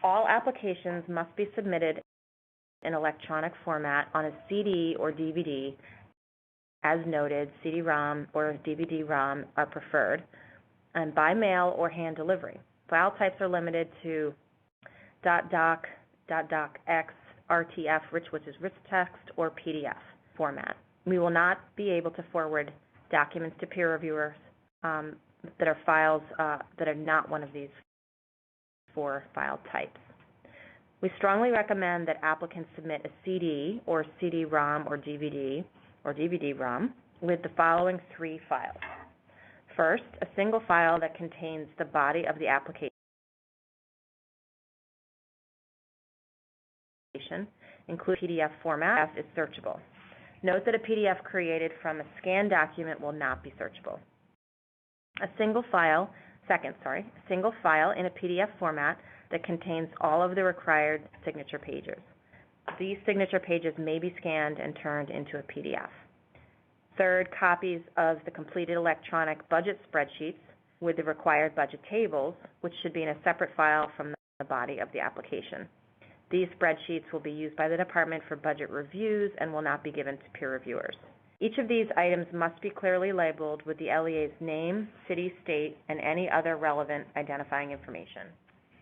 All applications must be submitted in electronic format on a CD or DVD. As noted, CD-ROM or DVD-ROM are preferred, and by mail or hand delivery. File types are limited to .doc, .docx, RTF, which is rich text, or PDF format. We will not be able to forward documents to peer reviewers that are files that are not one of these 4 file types. We strongly recommend that applicants submit a CD or CD-ROM or DVD-ROM with the following 3 files. First, a single file that contains the body of the application, including PDF format, is searchable. Note that a PDF created from a scanned document will not be searchable. A single file in a PDF format that contains all of the required signature pages. These signature pages may be scanned and turned into a PDF. Third, copies of the completed electronic budget spreadsheets with the required budget tables, which should be in a separate file from the body of the application. These spreadsheets will be used by the department for budget reviews and will not be given to peer reviewers. Each of these items must be clearly labeled with the LEA's name, city, state, and any other relevant identifying information.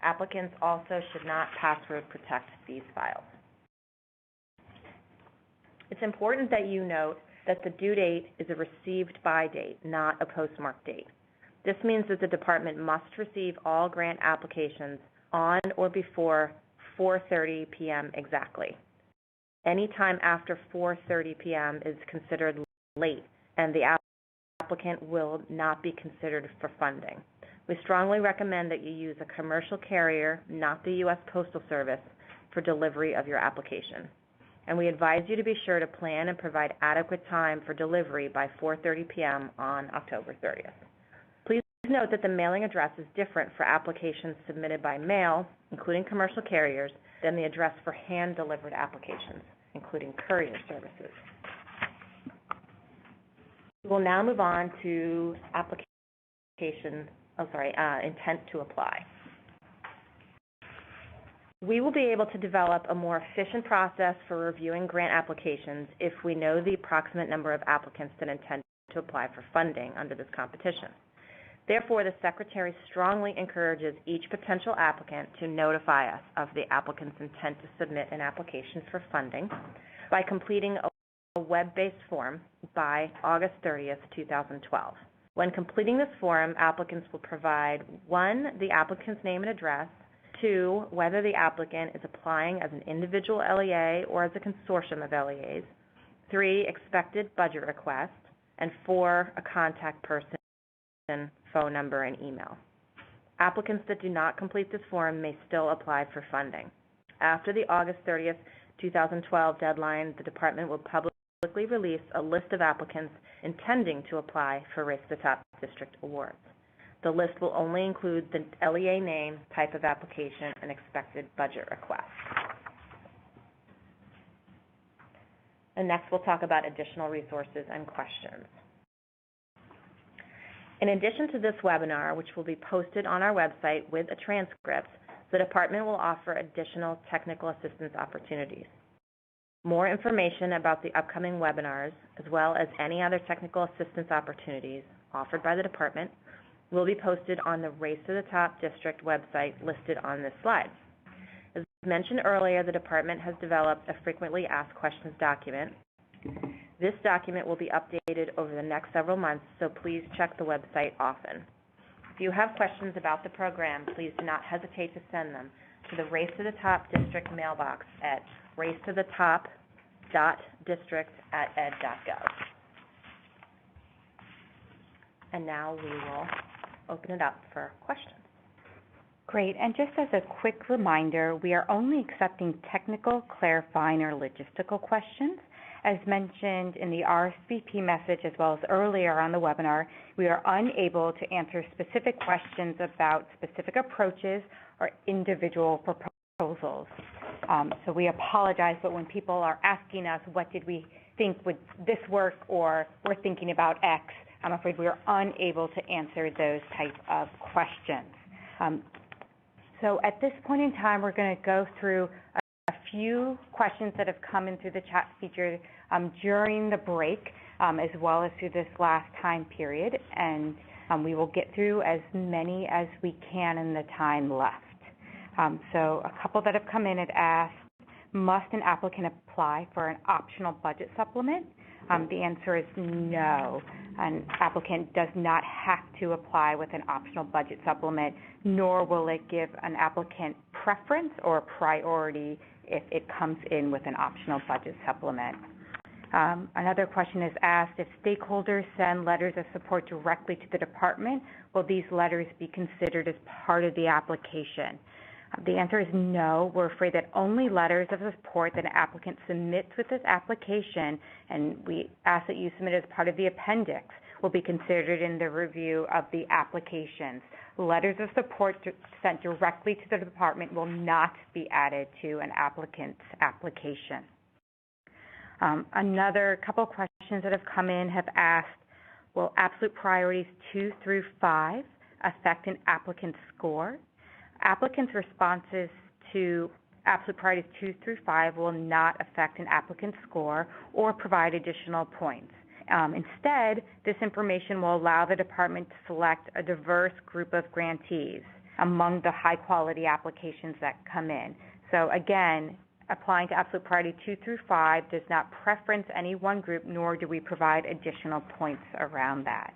Applicants also should not password protect these files. It's important that you note that the due date is a received by date, not a postmark date. This means that the department must receive all grant applications on or before 4:30 p.m. exactly. Any time after 4:30 p.m. is considered late, and the applicant will not be considered for funding. We strongly recommend that you use a commercial carrier, not the U.S. Postal Service, for delivery of your application. And we advise you to be sure to plan and provide adequate time for delivery by 4:30 p.m. on October 30th. Please note that the mailing address is different for applications submitted by mail, including commercial carriers, than the address for hand-delivered applications, including courier services. We will now move on to intent to apply. We will be able to develop a more efficient process for reviewing grant applications if we know the approximate number of applicants that intend to apply for funding under this competition. Therefore, the Secretary strongly encourages each potential applicant to notify us of the applicant's intent to submit an application for funding by completing a web-based form by August 30th, 2012. When completing this form, applicants will provide 1, the applicant's name and address, 2, whether the applicant is applying as an individual LEA or as a consortium of LEAs, 3, expected budget request, and 4, a contact person, phone number, and email. Applicants that do not complete this form may still apply for funding. After the August 30th, 2012 deadline, the department will publicly release a list of applicants intending to apply for Race to the Top District awards. The list will only include the LEA name, type of application, and expected budget request. And next, we'll talk about additional resources and questions. In addition to this webinar, which will be posted on our website with a transcript, the department will offer additional technical assistance opportunities. More information about the upcoming webinars, as well as any other technical assistance opportunities offered by the department, will be posted on the Race to the Top District website listed on this slide. As mentioned earlier, the department has developed a frequently asked questions document. This document will be updated over the next several months, so please check the website often. If you have questions about the program, please do not hesitate to send them to the Race to the Top District mailbox at racetothetop.district@ed.gov. And now we will open it up for questions. Great, and just as a quick reminder, we are only accepting technical, clarifying, or logistical questions. As mentioned in the RSVP message as well as earlier on the webinar, we are unable to answer specific questions about specific approaches or individual proposals. So we apologize, but when people are asking us what did we think would this work or we're thinking about X, I'm afraid we are unable to answer those types of questions. So at this point in time, we're going to go through a few questions that have come in through the chat feature during the break, as well as through this last time period, and we will get through as many as we can in the time left. So a couple that have come in had asked, must an applicant apply for an optional budget supplement? The answer is no. An applicant does not have to apply with an optional budget supplement, nor will it give an applicant preference or priority if it comes in with an optional budget supplement. Another question is asked, if stakeholders send letters of support directly to the department, will these letters be considered as part of the application? The answer is no. We're afraid that only letters of support that an applicant submits with this application, and we ask that you submit as part of the appendix, will be considered in the review of the applications. Letters of support sent directly to the department will not be added to an applicant's application. Another couple questions that have come in have asked, will absolute priorities 2 through 5 affect an applicant's score? Applicants' responses to absolute priorities 2 through 5 will not affect an applicant's score or provide additional points. Instead, this information will allow the department to select a diverse group of grantees among the high-quality applications that come in. So again, applying to absolute priority 2 through 5 does not preference any one group, nor do we provide additional points around that.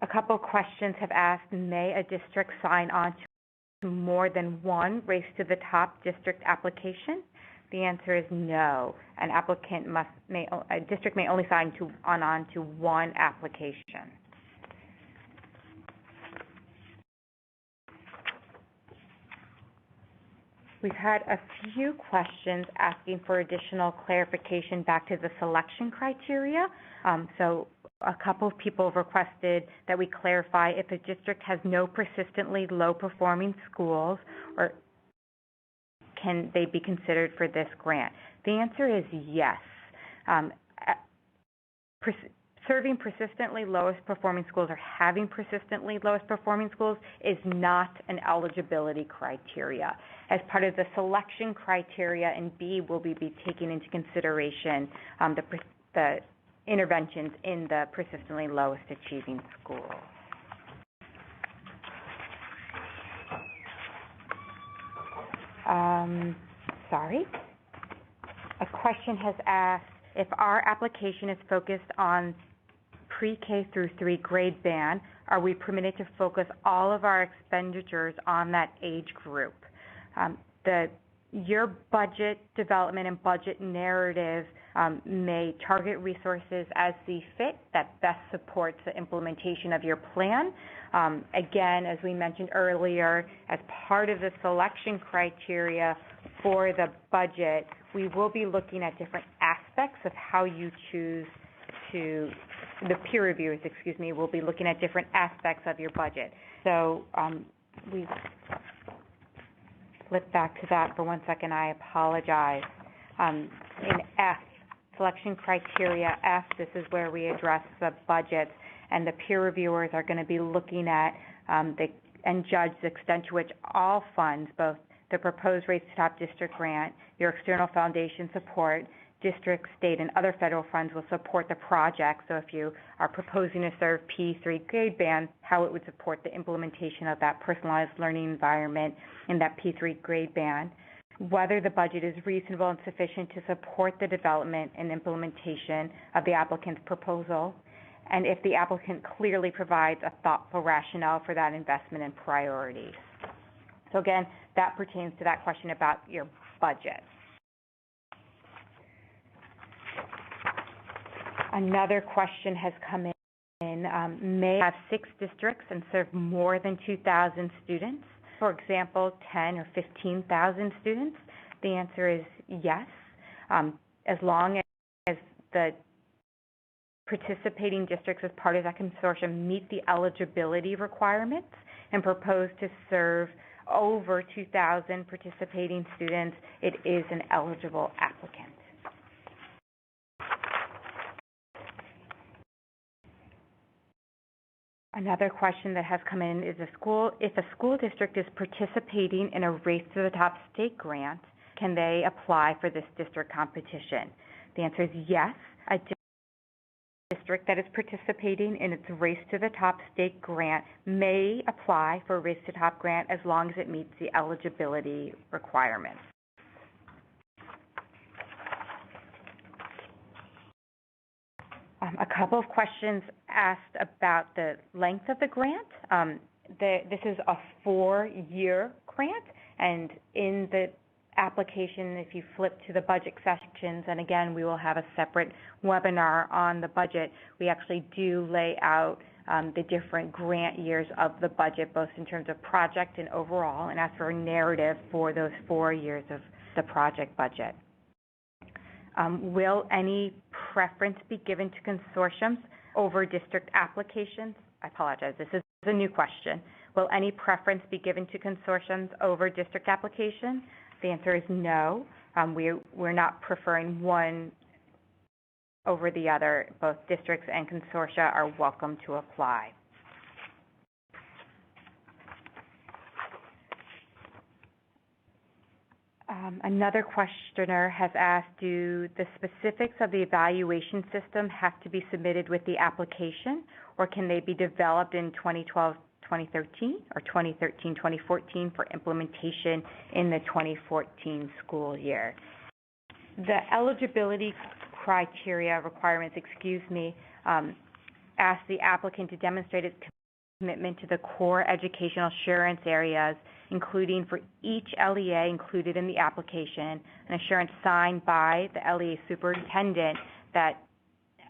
A couple questions have asked, may a district sign on to more than one Race to the Top district application? The answer is no. An applicant a district may only sign on to one application. We've had a few questions asking for additional clarification back to the selection criteria. So a couple of people have requested that we clarify if a district has no persistently low-performing schools, or can they be considered for this grant? The answer is yes. Serving persistently lowest performing schools or having persistently lowest performing schools is not an eligibility criteria. As part of the selection criteria in B, will we be taking into consideration the interventions in the persistently lowest achieving schools. A question has asked, if our application is focused on pre-K through 3 grade band, are we permitted to focus all of our expenditures on that age group? Your budget development and budget narrative may target resources as see fit that best supports the implementation of your plan. Again, as we mentioned earlier, as part of the selection criteria for the budget, we will be looking at different aspects of how you choose to, the peer reviewers, will be looking at different aspects of your budget. So we flip back to that for 1 second. I apologize. In F, selection criteria F, this is where we address the budgets, and the peer reviewers are going to be looking at and judge the extent to which all funds, both the proposed Race to Top district grant, your external foundation support, district, state, and other federal funds will support the project. So if you are proposing to serve P3 grade band, how it would support the implementation of that personalized learning environment in that P3 grade band, whether the budget is reasonable and sufficient to support the development and implementation of the applicant's proposal, and if the applicant clearly provides a thoughtful rationale for that investment and priorities. So again, that pertains to that question about your budget. Another question has come in, may have 6 districts and serve more than 2,000 students, for example, 10 or 15,000 students? The answer is yes, as long as the participating districts as part of that consortium meet the eligibility requirements and propose to serve over 2,000 participating students, it is an eligible applicant. Another question that has come in is if a school district is participating in a Race to the Top state grant, can they apply for this district competition? The answer is yes. A district that is participating in its Race to the Top state grant may apply for a Race to the Top grant as long as it meets the eligibility requirements. A couple of questions asked about the length of the grant. This is a 4-year grant, and in the application, if you flip to the budget sections, and again, we will have a separate webinar on the budget, we actually do lay out the different grant years of the budget, both in terms of project and overall, and ask for a narrative for those 4 years of the project budget. Will any preference be given to consortiums over district applications? I apologize, this is a new question. Will any preference be given to consortiums over district applications? The answer is no. We're not preferring one over the other. Both districts and consortia are welcome to apply. Another questioner has asked, do the specifics of the evaluation system have to be submitted with the application, or can they be developed in 2012-2013 or 2013-2014 for implementation in the 2014 school year? The eligibility criteria requirements, ask the applicant to demonstrate its commitment to the core educational assurance areas, including for each LEA included in the application, an assurance signed by the LEA superintendent that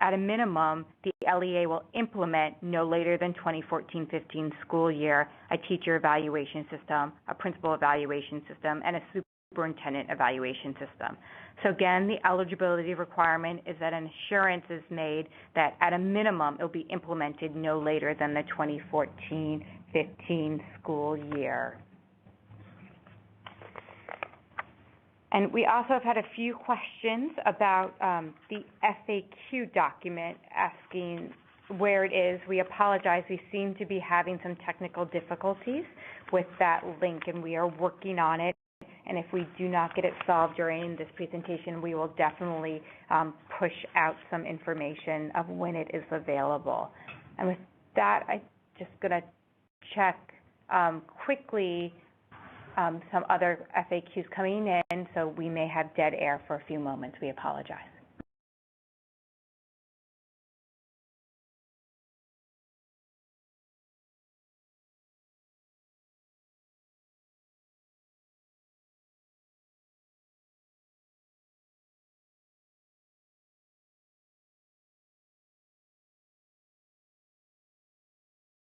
at a minimum, the LEA will implement no later than 2014-15 school year a teacher evaluation system, a principal evaluation system, and a superintendent evaluation system. So again, the eligibility requirement is that an assurance is made that at a minimum it will be implemented no later than the 2014-15 school year. And we also have had a few questions about the FAQ document, asking where it is. We apologize. We seem to be having some technical difficulties with that link, and we are working on it. And if we do not get it solved during this presentation, we will definitely push out some information of when it is available. And with that, I'm just going to check quickly some other FAQs coming in, so we may have dead air for a few moments. We apologize.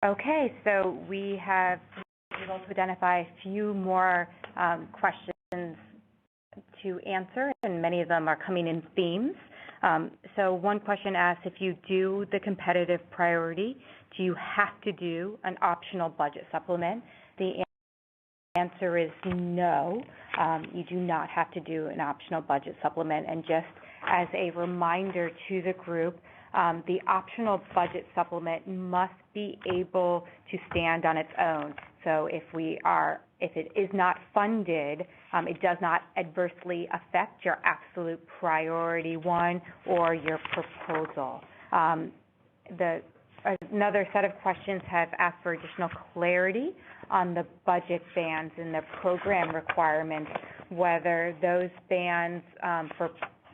Okay, so we have been able to identify a few more questions to answer, and many of them are coming in themes. So one question asks, if you do the competitive priority, do you have to do an optional budget supplement? The answer is no. You do not have to do an optional budget supplement. And just as a reminder to the group, the optional budget supplement must be able to stand on its own. So if it is not funded, it does not adversely affect your absolute priority one or your proposal. Another set of questions have asked for additional clarity on the budget bands and the program requirements, whether those bands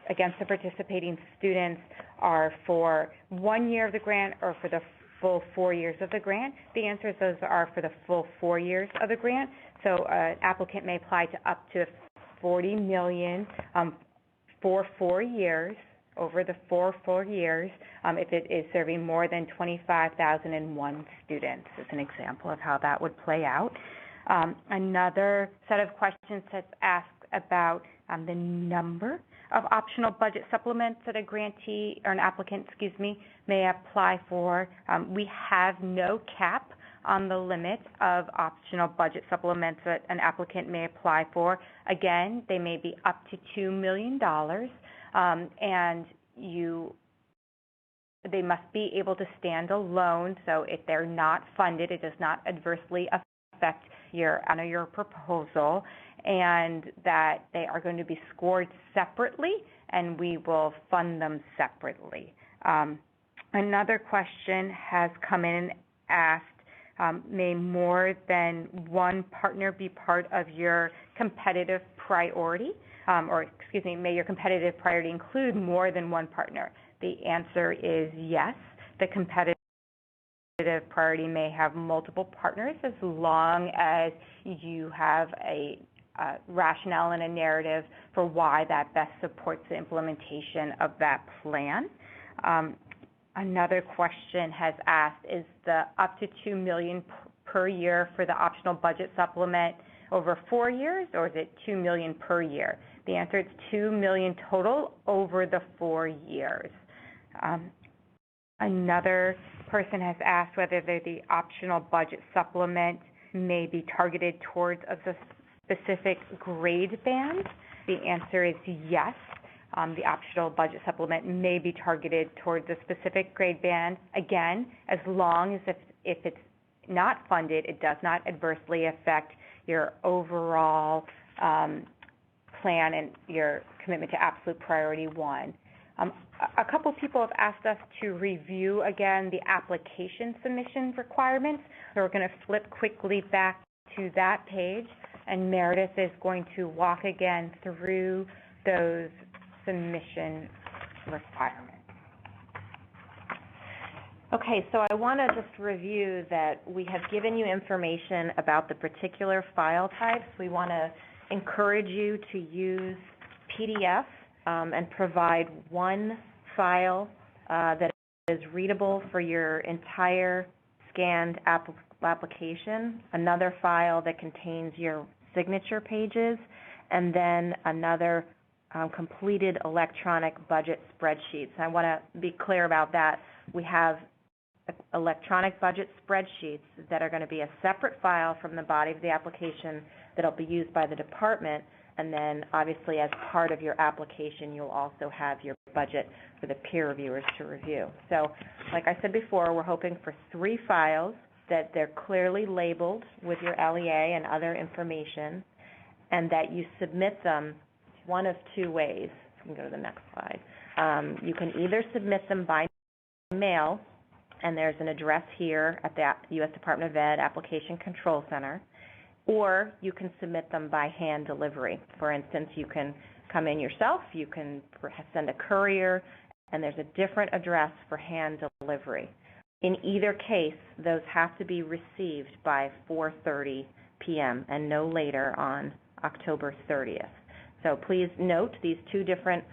against the participating students are for 1 year of the grant or for the full 4 years of the grant. The answer is those are for the full 4 years of the grant. So an applicant may apply to up to $40 million for 4 years, over the 4 years, if it is serving more than 25,001 students. As an example of how that would play out. Another set of questions has asked about the number of optional budget supplements that a grantee or an applicant, may apply for. We have no cap on the limit of optional budget supplements that an applicant may apply for. Again, they may be up to $2 million, and they must be able to stand alone. So if they're not funded, it does not adversely affect your proposal, and that they are going to be scored separately, and we will fund them separately. Another question has come in and asked, may more than one partner be part of your competitive priority? May your competitive priority include more than one partner? The answer is yes. The competitive priority may have multiple partners as long as you have a rationale and a narrative for why that best supports the implementation of that plan. Another question has asked, is the up to $2 million per year for the optional budget supplement over 4 years, or is it $2 million per year? The answer is $2 million total over the 4 years. Another person has asked whether the optional budget supplement may be targeted towards a specific grade band. The answer is yes. The optional budget supplement may be targeted towards a specific grade band, again, as long as if it's not funded, it does not adversely affect your overall plan and your commitment to absolute priority 1. A couple people have asked us to review again the application submission requirements. So we're going to flip quickly back to that page, and Meredith is going to walk again through those submission requirements. Okay, so I want to just review that we have given you information about the particular file types. We want to encourage you to use PDF and provide one file that is readable for your entire scanned application, another file that contains your signature pages, and then another completed electronic budget spreadsheets. I want to be clear about that. We have electronic budget spreadsheets that are going to be a separate file from the body of the application that will be used by the department, and then obviously as part of your application you'll also have your budget for the peer reviewers to review. So like I said before, we're hoping for 3 files that they're clearly labeled with your LEA and other information, and that you submit them one of 2 ways. You can go to the next slide. You can either submit them by mail, and there's an address here at the U.S. Department of Ed Application Control Center, or you can submit them by hand delivery. For instance, you can come in yourself, you can send a courier, and there's a different address for hand delivery. In either case, those have to be received by 4:30 p.m. and no later on October 30th. So please note these 2 different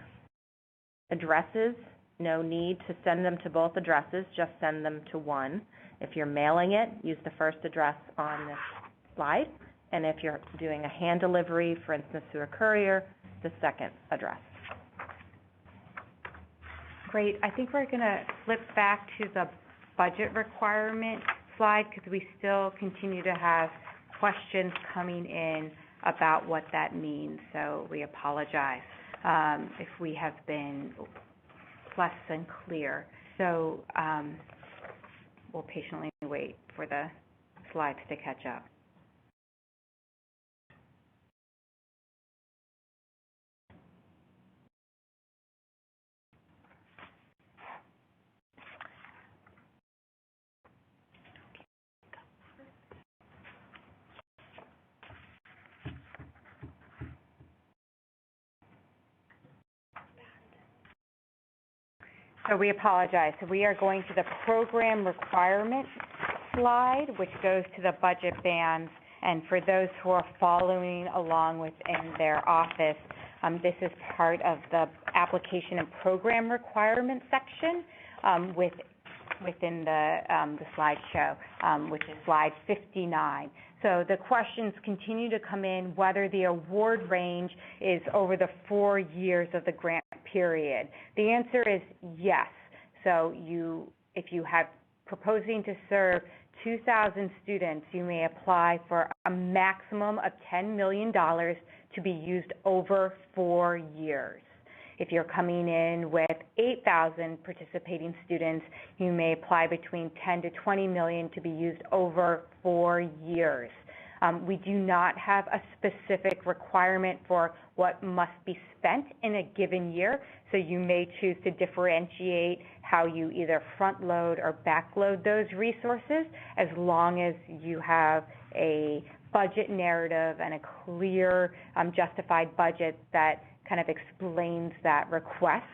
addresses. No need to send them to both addresses, just send them to one. If you're mailing it, use the first address on this slide, and if you're doing a hand delivery, for instance, through a courier, the second address. Great. I think we're going to flip back to the budget requirement slide because we still continue to have questions coming in about what that means, so we apologize if we have been less than clear. So we'll patiently wait for the slides to catch up. So we apologize. So we are going to the program requirement slide, which goes to the budget bands. And for those who are following along within their office, this is part of the application and program requirement section within the slideshow, which is slide 59. So the questions continue to come in whether the award range is over the 4 years of the grant period. The answer is yes. So if you have proposing to serve 2,000 students, you may apply for a maximum of $10 million to be used over 4 years. if you're coming in with 8,000 participating students, you may apply between 10 to 20 million to be used over 4 years. We do not have a specific requirement for what must be spent in a given year, so you may choose to differentiate how you either front load or back load those resources, as long as you have a budget narrative and a clear justified budget that kind of explains that request.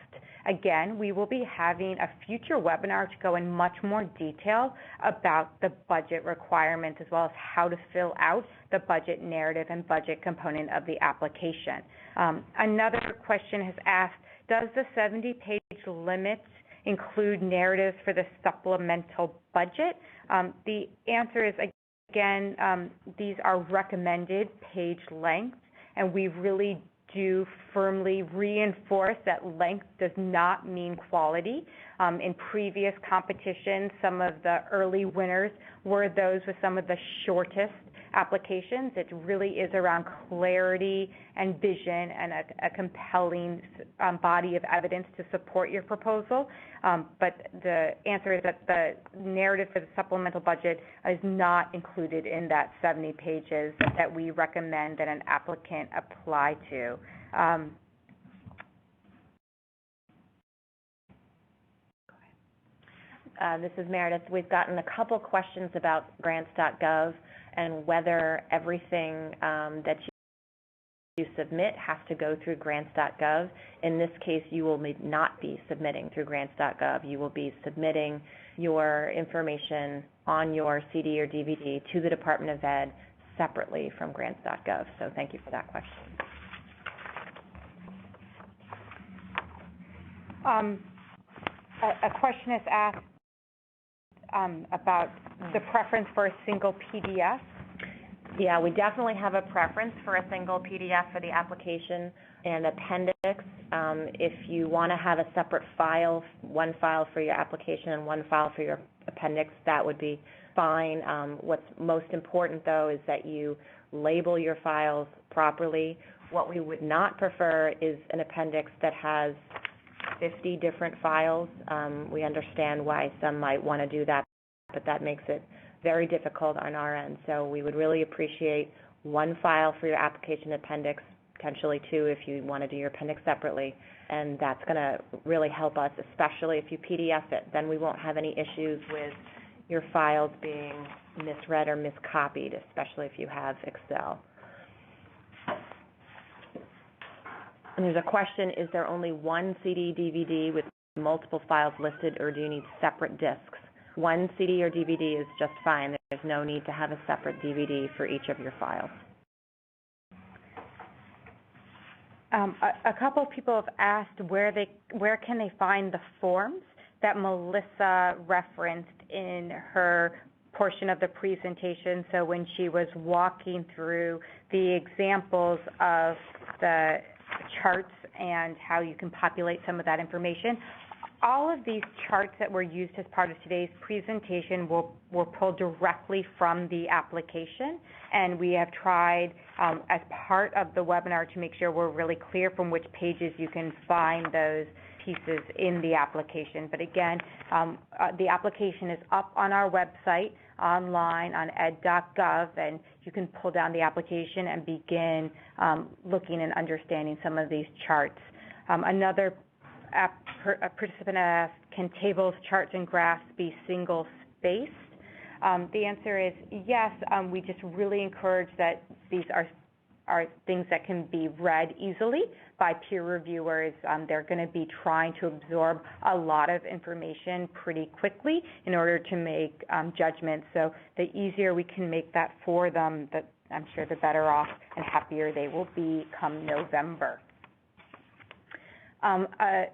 Again, we will be having a future webinar to go in much more detail about the budget requirements, as well as how to fill out the budget narrative and budget component of the application. Another question has asked, does the 70-page limit include narratives for the supplemental budget? The answer is, again, these are recommended page lengths, and we really do firmly reinforce that length does not mean quality. In previous competitions, some of the early winners were those with some of the shortest applications. It really is around clarity and vision and a compelling body of evidence to support your proposal. But the answer is that the narrative for the supplemental budget is not included in that 70 pages that we recommend that an applicant apply to. This is Meredith. We've gotten a couple questions about grants.gov and whether everything that you submit has to go through grants.gov. In this case, you will not be submitting through grants.gov. You will be submitting your information on your CD or DVD to the Department of Ed separately from grants.gov. So thank you for that question. A question is asked about the preference for a single PDF. Yeah, we definitely have a preference for a single PDF for the application and appendix. If you want to have a separate file, one file for your application and one file for your appendix, that would be fine. What's most important, though, is that you label your files properly. What we would not prefer is an appendix that has 50 different files. We understand why some might want to do that, but that makes it very difficult on our end. So we would really appreciate one file for your application appendix, potentially two if you want to do your appendix separately, and that's going to really help us, especially if you PDF it. Then we won't have any issues with your files being misread or miscopied, especially if you have Excel. And there's a question, is there only one CD, DVD with multiple files listed, or do you need separate discs? One CD or DVD is just fine. There's no need to have a separate DVD for each of your files. A couple of people have asked where can they find the forms that Melissa referenced in her portion of the presentation. So when she was walking through the examples of the charts and how you can populate some of that information, all of these charts that were used as part of today's presentation were pulled directly from the application, and we have tried as part of the webinar to make sure we're really clear from which pages you can find those pieces in the application. But again, the application is up on our website online on ed.gov, and you can pull down the application and begin looking and understanding some of these charts. Another participant asked, can tables, charts, and graphs be single-spaced? The answer is yes. We just really encourage that these are things that can be read easily by peer reviewers. They're going to be trying to absorb a lot of information pretty quickly in order to make judgments. So the easier we can make that for them, I'm sure the better off and happier they will be come November. A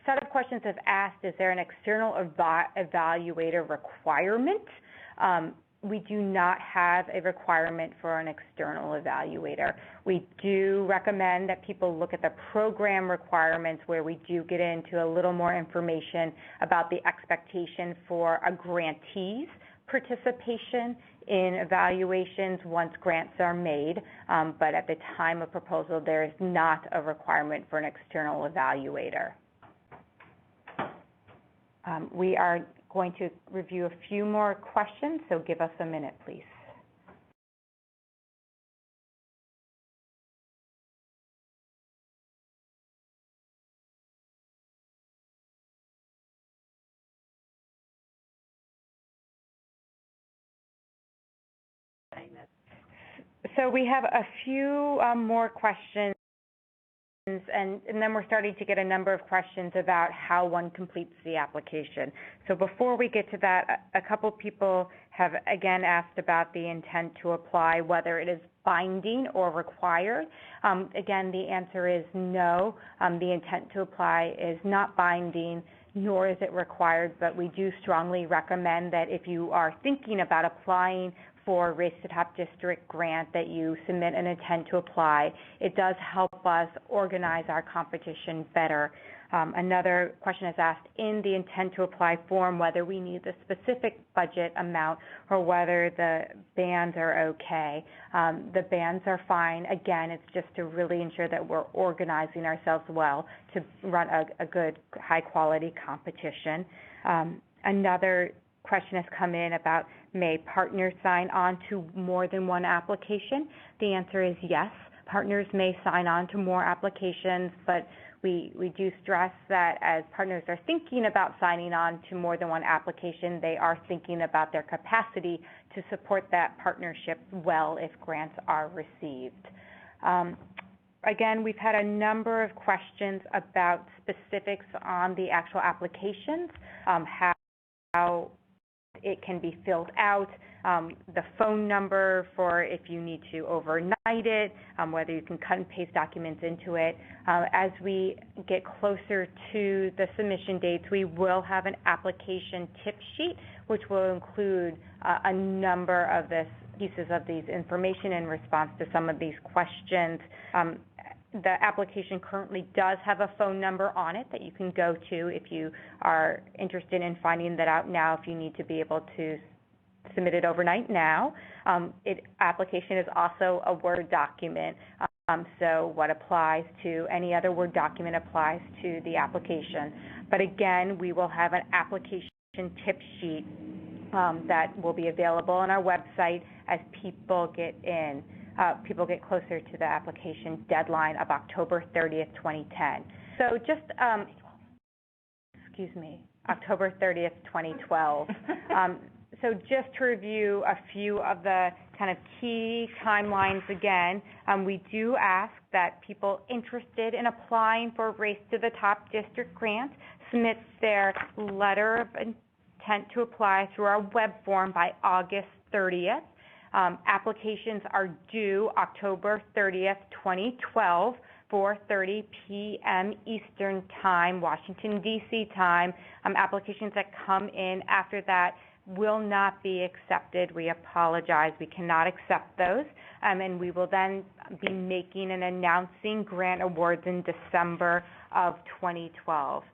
set of questions have asked, is there an external evaluator requirement? We do not have a requirement for an external evaluator. We do recommend that people look at the program requirements, where we do get into a little more information about the expectation for a grantee's participation in evaluations once grants are made, but at the time of proposal, there is not a requirement for an external evaluator. We are going to review a few more questions, so give us a minute, please. So we have a few more questions, and then we're starting to get a number of questions about how one completes the application. So before we get to that, a couple people have again asked about the intent to apply, whether it is binding or required. Again, the answer is no. The intent to apply is not binding, nor is it required, but we do strongly recommend that if you are thinking about applying for Race to Top District grant, that you submit an intent to apply. It does help us organize our competition better. Another question is asked in the intent to apply form whether we need the specific budget amount or whether the bands are okay. The bands are fine. Again, it's just to really ensure that we're organizing ourselves well to run a good, high-quality competition. Another question has come in about, may partners sign on to more than one application? The answer is yes. Partners may sign on to more applications, but we do stress that as partners are thinking about signing on to more than one application, they are thinking about their capacity to support that partnership well if grants are received. Again, we've had a number of questions about specifics on the actual applications, how it can be filled out, the phone number for if you need to overnight it, whether you can cut and paste documents into it. As we get closer to the submission dates, we will have an application tip sheet, which will include a number of pieces of these information in response to some of these questions. The application currently does have a phone number on it that you can go to if you are interested in finding that out now, if you need to be able to submit it overnight now. Application is also a Word document, so what applies to any other Word document applies to the application. But again, we will have an application tip sheet that will be available on our website as people get closer to the application deadline of October 30th, 2010. So just, October 30th, 2012. So just to review a few of the kind of key timelines again, we do ask that people interested in applying for Race to the Top District grant submit their letter of intent to apply through our web form by August 30th. Applications are due October 30th, 2012, 4:30 p.m. Eastern Time, Washington, D.C. time. Applications that come in after that will not be accepted. We apologize. We cannot accept those. And we will then be making and announcing grant awards in December of 2012.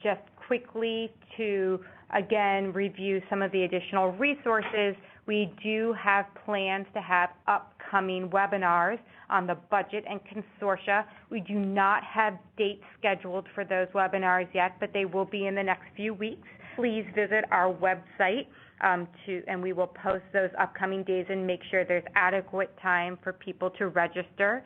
Just quickly to, again, review some of the additional resources, we do have plans to have upcoming webinars on the budget and consortia. We do not have dates scheduled for those webinars yet, but they will be in the next few weeks. Please visit our website and we will post those upcoming days and make sure there's adequate time for people to register.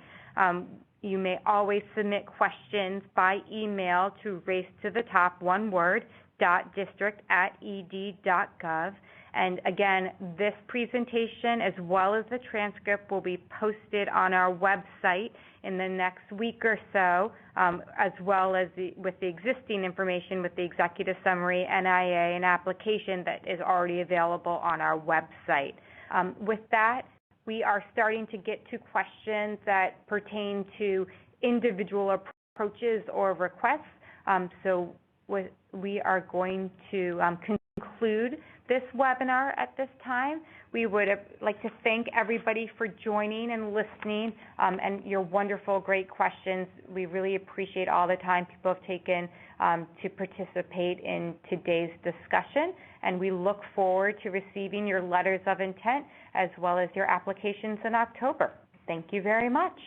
You may always submit questions by email to racetothetop, one word, .district@ed.gov. And again, this presentation as well as the transcript will be posted on our website in the next week or so, as well as with the existing information with the executive summary, NIA, and application that is already available on our website. With that, we are starting to get to questions that pertain to individual approaches or requests. So we are going to conclude this webinar at this time. We would like to thank everybody for joining and listening, and your wonderful, great questions. We really appreciate all the time people have taken to participate in today's discussion, and we look forward to receiving your letters of intent as well as your applications in October. Thank you very much.